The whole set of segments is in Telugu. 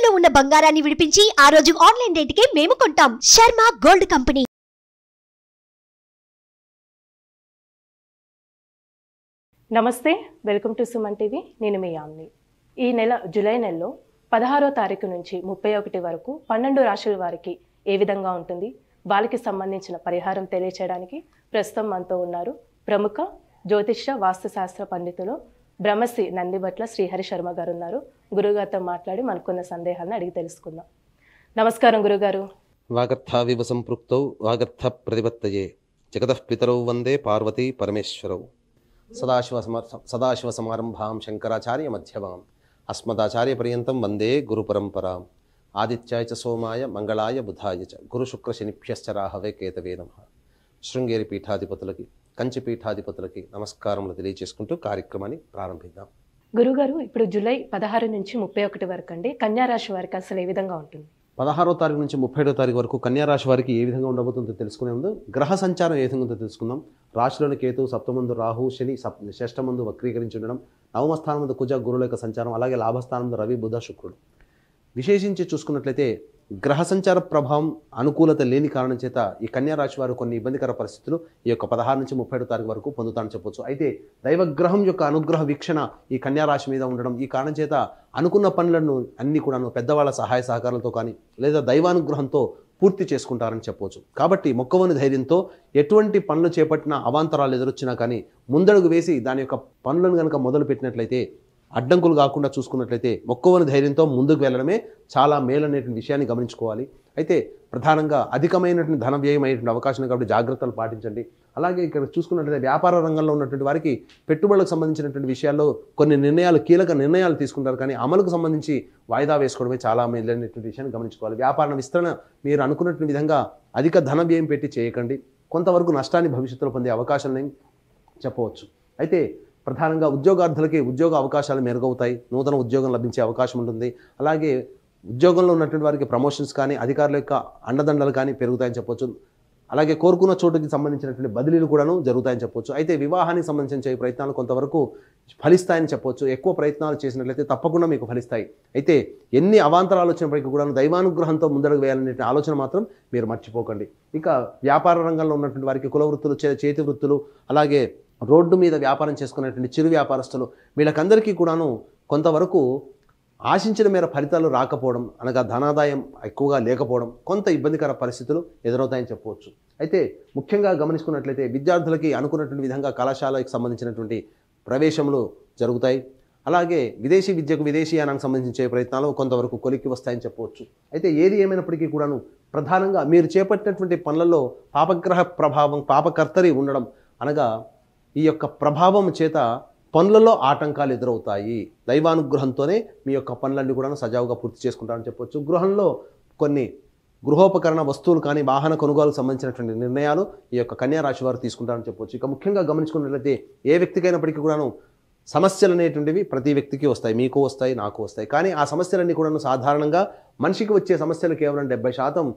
తాకట్టులో ఉన్న బంగారాన్ని విడిపించి ఆ రోజు ఆన్లైన్ రేటుకే మేము కొంటాం. Sharma gold company. నమస్తే, వెల్కమ్ టు సుమన్ టీవీ. నేను మీ యామ్ని. ఈ నెల జూలై నెలలో 16వ తారీఖు నుంచి 31 వరకు 12 రాశుల వారికి ఏ విధంగా ఉంటుంది, వాళ్ళకి సంబంధించిన పరిహారం తెలియచేయడానికి ప్రస్తుతం మనతో ఉన్నారు ప్రముఖ జ్యోతిష్య వాస్తుశాస్త్ర పండితులు బ్రహ్మశ్రీ నందిబట్ల శ్రీహరి శర్మ గారు ఉన్నారు. గురుగారితో మాట్లాడి మనకున్న సందేహాలను అడిగి తెలుసుకుందాం. నమస్కారం గురుగారు. వాగర్థావివ సంపృక్తౌ వాగర్థ ప్రతిపత్తయే జగతః పితరౌ వందే పార్వతీ పరమేశ్వరౌ. సదాశివ సమారంభాం శంకరాచార్య మధ్యమాం అస్మదాచార్య పర్యంతం వందే గురు పరంపరాం. ఆదిత్యాయ చ సోమాయ మంగళాయ బుధాయ చ గురు శుక్ర శనిభ్యశ్చ రాహవే కేతవే నమః. శృంగేరి పీఠాధిపతులకి, కంచి పీఠాధిపతులకి నమస్కారములు తెలియజేసుకుంటూ కార్యక్రమాన్ని ప్రారంభిద్దాం. గురుగారు, ఇప్పుడు జూలై 16 నుంచి 31 వరకు అండి కన్యా రాశి వారికి అసలు ఏ విధంగా ఉంటుంది? 16వ తారీఖు నుంచి 31వ తారీఖు వరకు కన్యారాశి వారికి ఏ విధంగా ఉండబోతుందో తెలుసుకునే ముందు గ్రహ సంచారం ఏ విధంగా ఉందో తెలుసుకుందాం. రాశిలోని కేతు, సప్తమందు రాహు, శని, షష్టమందు వక్రీకరించి ఉండడం, నవమ స్థానం కుజ గురుల యొక్క సంచారం, అలాగే లాభస్థానం రవి, బుధ, శుక్రుడు. విశేషించి చూసుకున్నట్లయితే గ్రహ సంచార ప్రభావం అనుకూలత లేని కారణం చేత ఈ కన్యారాశి వారు కొన్ని ఇబ్బందికర పరిస్థితులు ఈ యొక్క 16 నుంచి 31 తారీఖు వరకు పొందుతారని చెప్పొచ్చు. అయితే దైవగ్రహం యొక్క అనుగ్రహ వీక్షణ ఈ కన్యారాశి మీద ఉండడం, ఈ కారణం చేత అనుకున్న పనులను అన్ని కూడాను పెద్దవాళ్ళ సహాయ సహకారాలతో కానీ లేదా దైవానుగ్రహంతో పూర్తి చేసుకుంటారని చెప్పవచ్చు. కాబట్టి మొక్కవని ధైర్యంతో ఎటువంటి పనులు చేపట్టినా అవాంతరాలు ఎదురొచ్చినా కానీ ముందడుగు వేసి దాని యొక్క పనులను కనుక మొదలు పెట్టినట్లయితే, అడ్డంకులు కాకుండా చూసుకున్నట్లయితే మొక్కవని ధైర్యంతో ముందుకు వెళ్ళడమే చాలా మేలనేటువంటి విషయాన్ని గమనించుకోవాలి. అయితే ప్రధానంగా అధికమైనటువంటి ధన వ్యయం అయ్యేటువంటి అవకాశం కాబట్టి జాగ్రత్తలు పాటించండి. అలాగే ఇక్కడ చూసుకున్నట్లయితే వ్యాపార రంగంలో ఉన్నటువంటి వారికి పెట్టుబడులకు సంబంధించినటువంటి విషయాల్లో కొన్ని నిర్ణయాలు, కీలక నిర్ణయాలు తీసుకుంటారు, కానీ అమలుకు సంబంధించి వాయిదా వేసుకోవడమే చాలా మేలైనటువంటి విషయాన్ని గమనించుకోవాలి. వ్యాపార విస్తరణ మీరు అనుకున్నటువంటి విధంగా అధిక ధన వ్యయం పెట్టి చేయకండి. కొంతవరకు నష్టాన్ని భవిష్యత్తులో పొందే అవకాశాలని చెప్పవచ్చు. అయితే ప్రధానంగా ఉద్యోగార్థులకి ఉద్యోగ అవకాశాలు మెరుగవుతాయి, నూతన ఉద్యోగం లభించే అవకాశం ఉంటుంది. అలాగే ఉద్యోగంలో ఉన్నటువంటి వారికి ప్రమోషన్స్ కానీ అధికారుల యొక్క అండదండలు కానీ పెరుగుతాయని చెప్పొచ్చు. అలాగే కోరుకున్న చోటుకి సంబంధించినటువంటి బదిలీలు కూడాను జరుగుతాయని చెప్పొచ్చు. అయితే వివాహానికి సంబంధించిన ప్రయత్నాలు కొంతవరకు ఫలిస్తాయని చెప్పొచ్చు. ఎక్కువ ప్రయత్నాలు చేసినట్లయితే తప్పకుండా మీకు ఫలిస్తాయి. అయితే ఎన్ని అవాంతరాలు వచ్చినప్పటికీ కూడా దైవానుగ్రహంతో ముందడుగు వేయాలనే ఆలోచన మాత్రం మీరు మర్చిపోకండి. ఇక వ్యాపార రంగంలో ఉన్నటువంటి వారికి కుల వృత్తులు, చేతి వృత్తులు, అలాగే రోడ్డు మీద వ్యాపారం చేసుకునేటువంటి చిరు వ్యాపారస్తులు, వీళ్ళకందరికీ కూడాను కొంతవరకు ఆశించిన మేర ఫలితాలు రాకపోవడం, అనగా ధనాదాయం ఎక్కువగా లేకపోవడం, కొంత ఇబ్బందికర పరిస్థితులు ఎదురవుతాయని చెప్పవచ్చు. అయితే ముఖ్యంగా గమనించుకున్నట్లయితే విద్యార్థులకి అనుకున్నటువంటి విధంగా కళాశాలకు సంబంధించినటువంటి ప్రవేశములు జరుగుతాయి. అలాగే విదేశీ విద్యకు, విదేశీయానానికి సంబంధించే ప్రయత్నాలు కొంతవరకు కొలిక్కి వస్తాయని చెప్పవచ్చు. అయితే ఏది ఏమైనప్పటికీ కూడాను ప్రధానంగా మీరు చేపట్టినటువంటి పనులలో పాపగ్రహ ప్రభావం, పాపకర్తరి ఉండడం, అనగా ఈ యొక్క ప్రభావం చేత పనులలో ఆటంకాలు ఎదురవుతాయి. దైవానుగ్రహంతోనే మీ యొక్క పనులన్నీ కూడా సజావుగా పూర్తి చేసుకుంటారని చెప్పొచ్చు. గృహంలో కొన్ని గృహోపకరణ వస్తువులు కానీ వాహన కొనుగోలుకు సంబంధించినటువంటి నిర్ణయాలు ఈ యొక్క కన్యారాశి వారు తీసుకుంటారని చెప్పొచ్చు. ఇక ముఖ్యంగా గమనించుకున్నట్లయితే ఏ వ్యక్తికైనప్పటికీ కూడాను సమస్యలు అనేటువంటివి ప్రతి వ్యక్తికి వస్తాయి, మీకు వస్తాయి, నాకు వస్తాయి. కానీ ఆ సమస్యలన్నీ కూడాను సాధారణంగా మనిషికి వచ్చే సమస్యలు కేవలం 70%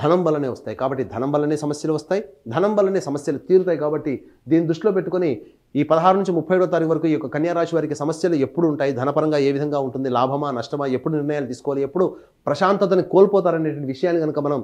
ధనం వల్లనే వస్తాయి. కాబట్టి ధనం వల్లనే సమస్యలు వస్తాయి, ధనం వల్లనే సమస్యలు తీరుతాయి. కాబట్టి దీన్ని దృష్టిలో పెట్టుకొని ఈ 16 నుంచి 31వ తారీఖు వరకు ఈ యొక్క కన్యారాశి వారికి సమస్యలు ఎప్పుడు ఉంటాయి, ధనపరంగా ఏ విధంగా ఉంటుంది, లాభమా నష్టమా, ఎప్పుడు నిర్ణయాలు తీసుకోవాలి, ఎప్పుడు ప్రశాంతతని కోల్పోతారనేటువంటి విషయాన్ని కనుక మనం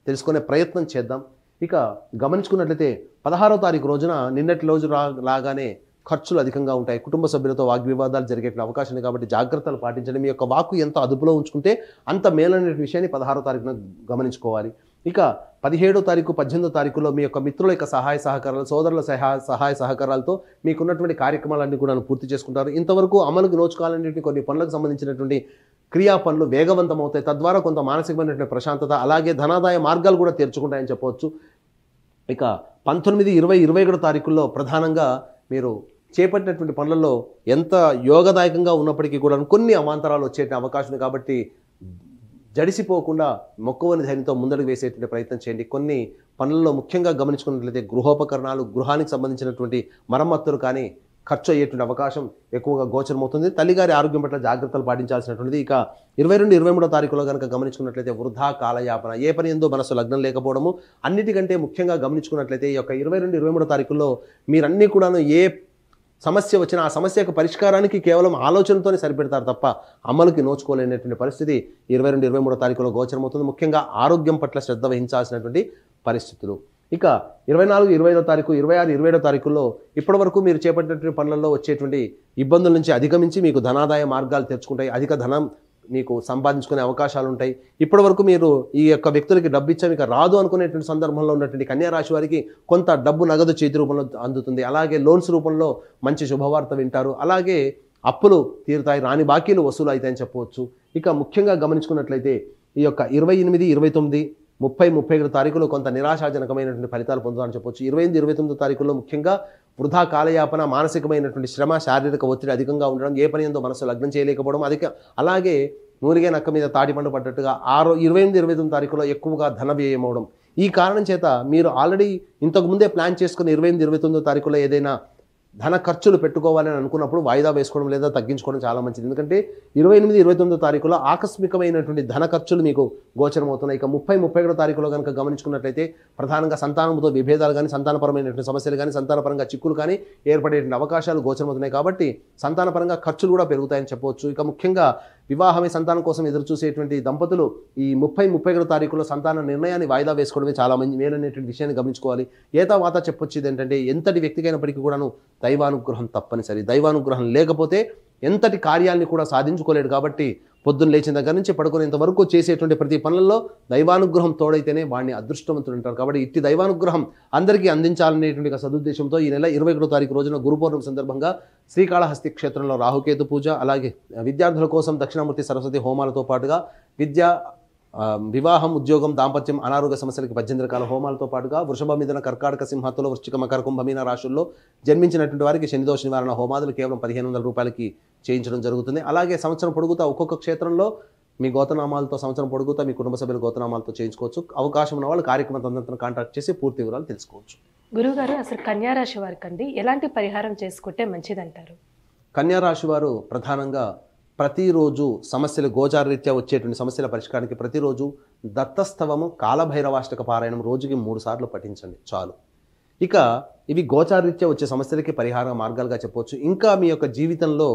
తెలుసుకునే ప్రయత్నం చేద్దాం. ఇక గమనించుకున్నట్లయితే 16వ తారీఖు రోజున నిన్నటి రోజు లాగానే ఖర్చులు అధికంగా ఉంటాయి. కుటుంబ సభ్యులతో వాగ్వివాదాలు జరిగే అవకాశం ఉంది. కాబట్టి జాగ్రత్తలు పాటించండి. మీ యొక్క వాక్కు ఎంత అదుపులో ఉంచుకుంటే అంత మేలనే విషయాన్ని 16వ తారీఖున గమనించుకోవాలి. ఇక 17వ తారీఖు, 18వ తారీఖులో మీ యొక్క మిత్రుల యొక్క సహాయ సహకారాలు, సోదరుల సహాయ సహకారాలతో మీకున్నటువంటి కార్యక్రమాలన్నీ కూడా పూర్తి చేసుకుంటారు. ఇంతవరకు అమలుకు నోచుకోవాలనేటువంటి కొన్ని పనులకు సంబంధించినటువంటి క్రియా పనులు వేగవంతం అవుతాయి. తద్వారా కొంత మానసికమైనటువంటి ప్రశాంతత, అలాగే ధనాదాయ మార్గాలు కూడా తెరుచుకుంటాయని చెప్పవచ్చు. ఇక 19, 20, 21 తారీఖుల్లో ప్రధానంగా మీరు చేపట్టినటువంటి పనులలో ఎంత యోగదాయకంగా ఉన్నప్పటికీ కూడా కొన్ని అవాంతరాలు వచ్చే అవకాశం ఉంది. కాబట్టి జడిసిపోకుండా మొక్కవని ధైర్యంతో ముందడుగు వేసేటువంటి ప్రయత్నం చేయండి. కొన్ని పనుల్లో ముఖ్యంగా గమనించుకున్నట్లయితే గృహోపకరణాలు, గృహానికి సంబంధించినటువంటి మరమ్మతులు కానీ ఖర్చు అయ్యేటువంటి అవకాశం ఎక్కువగా గోచరమవుతుంది. తల్లిగారి ఆరోగ్యం పట్ల జాగ్రత్తలు పాటించాల్సినటువంటిది. ఇక 22, 23వ తారీఖులో కనుక గమనించుకున్నట్లయితే వృధా కాలయాపన, ఏ పని ఎందో మనసు లగ్నం లేకపోవడము, అన్నిటికంటే ముఖ్యంగా గమనించుకున్నట్లయితే ఈ యొక్క 22, 23వ తారీఖుల్లో మీరన్నీ కూడాను ఏ సమస్య వచ్చిన ఆ సమస్యకు పరిష్కారానికి కేవలం ఆలోచనతోనే సరిపెడతారు తప్ప అమలుకి నోచుకోలేనటువంటి పరిస్థితి 22-23 తారీఖులో గోచరమవుతుంది. ముఖ్యంగా ఆరోగ్యం పట్ల శ్రద్ధ వహించాల్సినటువంటి పరిస్థితులు. ఇక 24-25 తారీఖు 26-27 తారీఖుల్లో ఇప్పటివరకు మీరు చేపట్టినటువంటి పనులలో వచ్చేటువంటి ఇబ్బందుల నుంచి అధిగమించి మీకు ధనాదాయ మార్గాలు తెరుచుకుంటాయి. అధిక ధనం మీకు సంపాదించుకునే అవకాశాలు ఉంటాయి. ఇప్పటివరకు మీరు ఈ యొక్క వ్యక్తులకి డబ్బు ఇచ్చా మీకు రాదు అనుకునేటువంటి సందర్భంలో ఉన్నటువంటి కన్యా రాశి వారికి కొంత డబ్బు నగదు చేతి రూపంలో అందుతుంది. అలాగే లోన్స్ రూపంలో మంచి శుభవార్త వింటారు. అలాగే అప్పులు తీరుతాయి, రాని బాకీలు వసూలు అవుతాయని చెప్పవచ్చు. ఇక ముఖ్యంగా గమనించుకున్నట్లయితే ఈ యొక్క 28, 29, 30, 31 తారీఖులో కొంత నిరాశాజనకమైనటువంటి ఫలితాలు పొందుతారని చెప్పొచ్చు. 28, 29 తారీఖుల్లో ముఖ్యంగా వృధా కాలయాపన, మానసికమైనటువంటి శ్రమ, శారీరక ఒత్తిడి అధికంగా ఉండడం, ఏ పని ఎంతో మనసు లగ్నం చేయలేకపోవడం, అలాగే నూరిగే నక్క మీద తాటిపండు పడ్డట్టుగా 28, 29 తారీఖులో ఎక్కువగా ధన వ్యయం అవడం. ఈ కారణం చేత మీరు ఆల్రెడీ ఇంతకుముందే ప్లాన్ చేసుకుని 28, 29 తారీఖులో ఏదైనా ధన ఖర్చులు పెట్టుకోవాలని అనుకున్నప్పుడు వాయిదా వేసుకోవడం లేదా తగ్గించుకోవడం చాలా మంచిది. ఎందుకంటే 28, 29 తారీఖులో ఆకస్మికమైనటువంటి ధన ఖర్చులు మీకు గోచరం అవుతున్నాయి. ఇక 30, 31 తారీఖులో కనుక గమనించుకున్నట్లయితే ప్రధానంగా సంతానంతో విభేదాలు కానీ, సంతానపరమైనటువంటి సమస్యలు కానీ, సంతానపరంగా చిక్కులు కానీ ఏర్పడేటువంటి అవకాశాలు గోచరమవుతున్నాయి. కాబట్టి సంతానపరంగా ఖర్చులు కూడా పెరుగుతాయని చెప్పవచ్చు. ఇక ముఖ్యంగా వివాహమే సంతానం కోసం ఎదురు చూసేటువంటి దంపతులు ఈ 30, 31 తారీఖులో సంతాన నిర్ణయాన్ని వాయిదా వేసుకోవడమే చాలా మేలనేటువంటి విషయాన్ని గమనించుకోవాలి. ఏతావాత చెప్పొచ్చేది ఏంటంటే ఎంతటి వ్యక్తికైనప్పటికీ కూడాను దైవానుగ్రహం తప్పనిసరి. దైవానుగ్రహం లేకపోతే ఎంతటి కార్యాలని కూడా సాధించుకోలేడు. కాబట్టి పొద్దున్న లేచిన దగ్గర నుంచి పడుకునేంత వరకు చేసేటువంటి ప్రతి పనులలో దైవానుగ్రహం తోడైతేనే వాడిని అదృష్టవంతుడు అంటారు. కాబట్టి ఇట్టి దైవానుగ్రహం అందరికీ అందించాలనేటువంటి సదుద్దేశంతో ఈ నెల 21 తారీఖు రోజున గురు పౌర్ణమి సందర్భంగా శ్రీకాళహస్తి క్షేత్రంలో రాహుకేతు పూజ, అలాగే విద్యార్థుల కోసం దక్షిణామూర్తి సరస్వతి హోమాలతో పాటుగా వివాహం, ఉద్యోగం, దాంపత్యం, అనారోగ్య సమస్యలకి 18 రకాల హోమాలతో పాటుగా వృషభ, మిథున, కర్కాటక, సింహత్తులో, వృశ్చిక, మకర, కుంభ, మీన రాశుల్లో జన్మించినటువంటి వారికి శనిదోష నివారణ హోమాదులు కేవలం 1500 రూపాయలకి చేయించడం జరుగుతుంది. అలాగే సంవత్సరం పొడుగుతా ఒక్కొక్క క్షేత్రంలో మీ గోతనామాలతో సంవత్సరం పొడుగుతా మీ కుటుంబ సభ్యుల గోతనామాలతో చేయించుకోవచ్చు. అవకాశం ఉన్న వాళ్ళు కార్యక్రమ తదనంతరం కాంటాక్ట్ చేసి పూర్తి వివరాలు తెలుసుకోవచ్చు. గురుగారు, అసలు కన్యా రాశి వారికి అండి ఎలాంటి పరిహారం చేసుకుంటే మంచిదంటారు? కన్యా రాశి వారు ప్రధానంగా ప్రతిరోజు సమస్యలు గోచారరీత్యా వచ్చేటువంటి సమస్యల పరిష్కారానికి ప్రతిరోజు దత్తస్తవము, కాలభైరవాష్టక పారాయణం రోజుకి 3 సార్లు పఠించండి చాలు. ఇక ఇవి గోచారరీత్యా వచ్చే సమస్యలకి పరిహార మార్గాలుగా చెప్పవచ్చు. ఇంకా మీ యొక్క జీవితంలో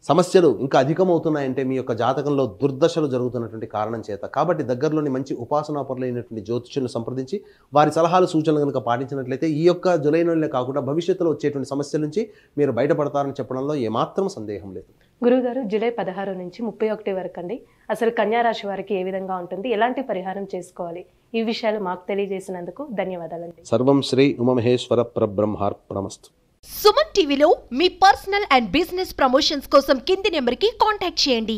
సమస్యలు ఇంకా అధికమవుతున్నాయంటే మీ యొక్క జాతకంలో దుర్దశలు జరుగుతున్నటువంటి కారణం చేత. కాబట్టి దగ్గరలోని మంచి ఉపాసనాపరులైనటువంటి జ్యోతిష్యులను సంప్రదించి వారి సలహాలు, సూచనలు కనుక పాటించినట్లయితే ఈ యొక్క జూలై నెలలే కాకుండా భవిష్యత్తులో వచ్చేటువంటి సమస్యల నుంచి మీరు బయటపడతారని చెప్పడంలో ఏమాత్రం సందేహం లేదు. గురుగారు, జూలై 16 నుంచి 31 వరకు అండి అసలు కన్యా రాశి వారికి ఏ విధంగా ఉంటుంది, ఎలాంటి పరిహారం చేసుకోవాలి, ఈ విషయాలు మాకు తెలియజేసినందుకు ధన్యవాదాలండి. సర్వం శ్రీ ఉమామహేశ్వర పరబ్రహ్మార్పణమస్తు. సుమన్ టీవీలో మీ పర్సనల్ అండ్ బిజినెస్ ప్రమోషన్స్ కోసం కింది నెంబర్కి కాంటాక్ట్ చేయండి.